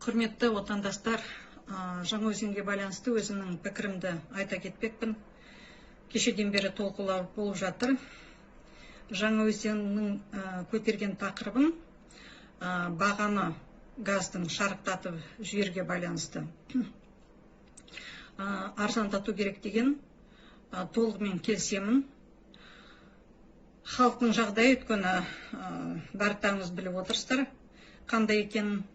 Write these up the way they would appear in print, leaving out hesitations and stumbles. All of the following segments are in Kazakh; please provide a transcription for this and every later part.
Құрметті отандастар, Жаңаөзенге байланысты өзімнің пікірімді айта кетпекпін. Кешеден бері толқылау болып жатыр. Жаңаөзеннің көтерген тақырыбын бағаны газдың шарықтатып жіберуге байланысты. Арзандату керек деген толығымен келісемін. Халықтың жағдайы өткені барлықтарыңыз біліп отырсыздар. Қандай екен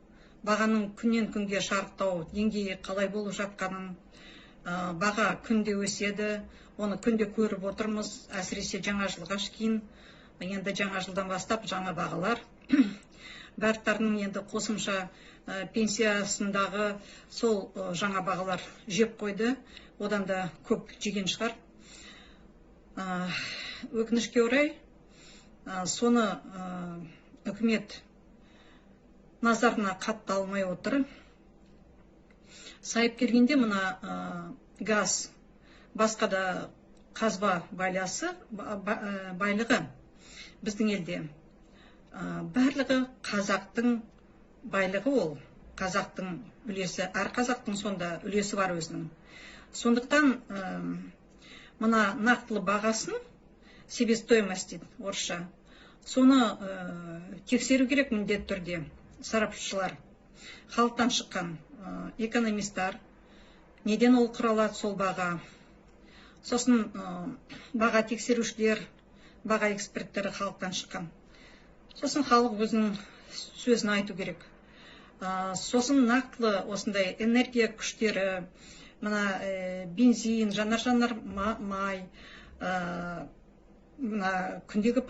бағаның күннен күнге шарықтау деңгейі қалай болып жатқанын, баға күнде өседі, оны күнде көріп отырмыз, әсіресе жаңа жылға кейін, енді жаңа жылдан бастап жаңа бағалар. Барлықтарының енді қосымша пенсиясындағы сол жаңа бағалар жеп қойды, одан да көп жеген шығар. Өкінішке орай, соны үкімет назарына қатты алмай отыр. Сайып келгенде мына газ, басқа да қазба байлығы біздің елде. Барлығы қазақтың байлығы ол. Қазақтың үлесі, әр қазақтың сонда үлесі бар өзінің. Сондықтан мына нақтылы бағасын, себестоимость дейді орысша, соны тексеру керек міндетті түрде. Сарапшылар, халықтан шыққан экономистар, неден ол құралады сол баға. Сосын баға тексерушілер, баға эксперттері халықтан шыққан. Сосын халық өзінің сөзін айту керек. Сосын нақтылы осындай энергия күштері, мына бензин, жанар май, күндегі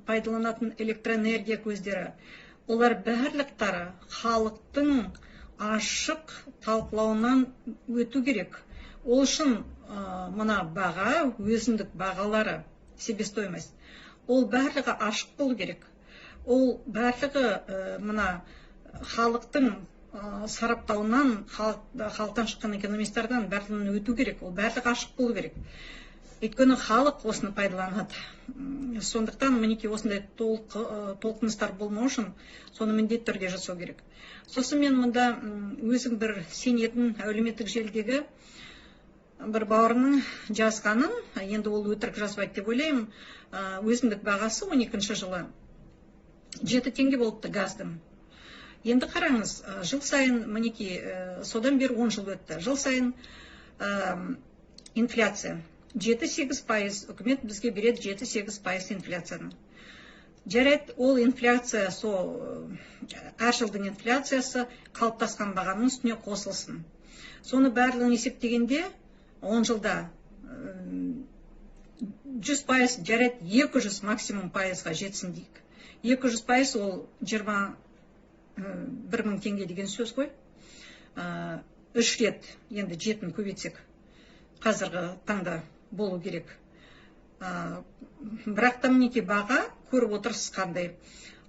пайдаланатын электроэнергия көздері, олар барлықтары халықтың ашық талқылауынан өту керек. Ол үшін мына баға, өзіндік бағалары, себестоимость, ол барлығы ашық болу керек. Ол барлығы мына халықтың сараптауынан, халықтан шыққан экономистерден барлығынан өту керек. Ол барлығы ашық болу керек. Өйткені халық осыны пайдаланады. Сондықтан мінеки осындай толқыныстар болмау үшін соны міндетті түрде жасау керек. Сосын мен мұнда өзім бір сенетін әлеуметтік желідегі бір бауырының жазғанын, енді ол өтірік жазбайды деп ойлаймын, өзіндік бағасы 12 жылы 7 теңге болыпты газдың. Енді қараңыз, жыл сайын мінеки содан бері 10 жыл өтті. Жыл сайын инфляция 7-8%, үкімет бізге береді 7-8% инфляцияны. Жарайды, ол инфляция, әр жылдың инфляциясы қалыптасқан бағаның үстіне қосылсын. Соны барлығын есептегенде 10 жылда 100%, жарайды 200 максимум пайызға жетсін дейік. 200% ол 21 000 теңге деген сөз ғой. 3 рет енді 7-ін көбейтсек қазіргі таңда болу керек. Бірақ та мінеки баға көріп отырсыз қандай.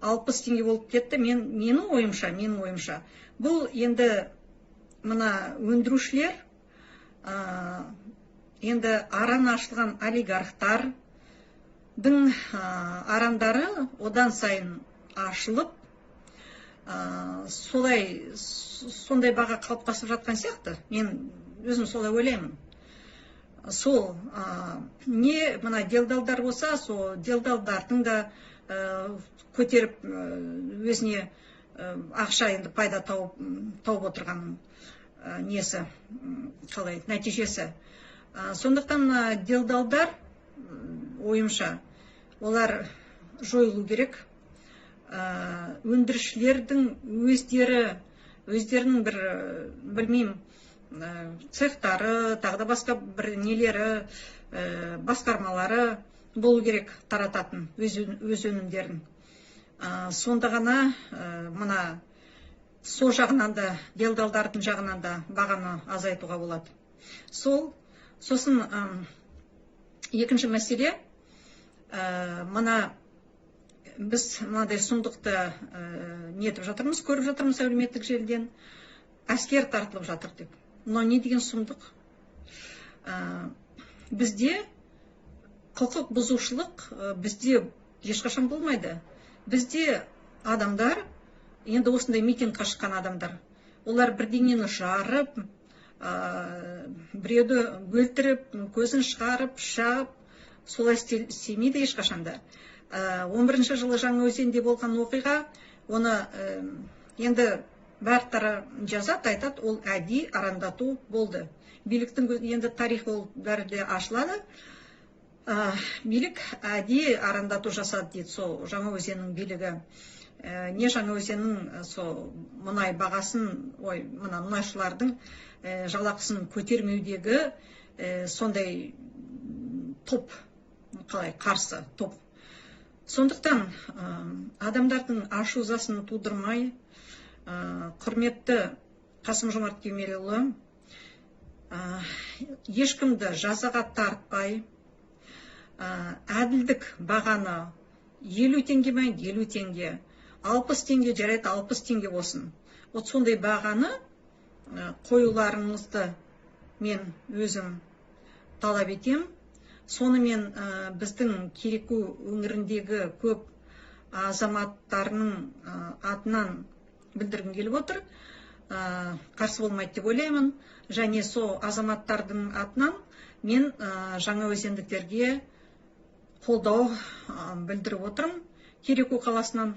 60 теңге болып кетті. Менің ойымша. Бұл енді мына өндірушілер, енді аран ашылған олигархтардың арандары одан сайын ашылып, сондай баға қалыптасып жатқан сияқты. Мен өзім солай ойлаймын. Сол не мына делдалдар болса, сол делдалдардың да көтеріп өзіне ақша енді пайда тауып отырған несі, қалай, нәтижесі. Сондықтан делдалдар, ойымша, олар жойылу керек. Өндірушілердің өздерінің бір, білмеймін, цехтары, тағда басқа бір нелері, басқармалары болу керек тарататын өз өнімдерін. Сонда ғана мына сол жағынан да, делдалдардың жағынан да бағаны азайтуға болады. Сосын екінші мәселе, мына біз мынадай сұмдықты нетіп жатырмыз, көріп жатырмыз әлеуметтік желіден, әскер тартылып жатыр деп. Но не деген сұмдық? Бізде құқық бұзушылық бізде ешқашан болмайды. Бізде адамдар енді осындай митингқа шыққан адамдар. Олар бірдеңені жарып, біреуді өлтіріп, көзін шығарып, шап, солай істемейді ешқашанда. 11 жылы Жаңаөзенде болған оқиға, оны енді бәртара жазады, айтады, ол әдейі арандату болды. Биліктің енді тарих ол бәрі де ашылады. Билік әдейі арандату жасады дейді сол Жаңаөзеннің билігі. Не Жаңаөзеннің сол мұнай бағасын, мына мұнайшылардың жалақысын көтермеудегі сондай топ, қалай қарсы топ. Сондықтан адамдардың ашу-ызасын тудырмай, құрметті Қасым-Жомарт Кемелұлы, ешкімді жазаға тартпай, әділдік бағаны 50 теңге ме, 50 теңге, 60 теңге жарайды, 60 теңге болсын. Вот сондай бағаны қоюларыңызды мен өзім талап етем. Сонымен біздің Кереку өңіріндегі көп азаматтарының атынан білдіргім келіп отыр. Қарсы болмайды деп ойлаймын. Және сол азаматтардың атынан мен жаңаөзендіктерге қолдау білдіріп отырмын. Кереку қаласынан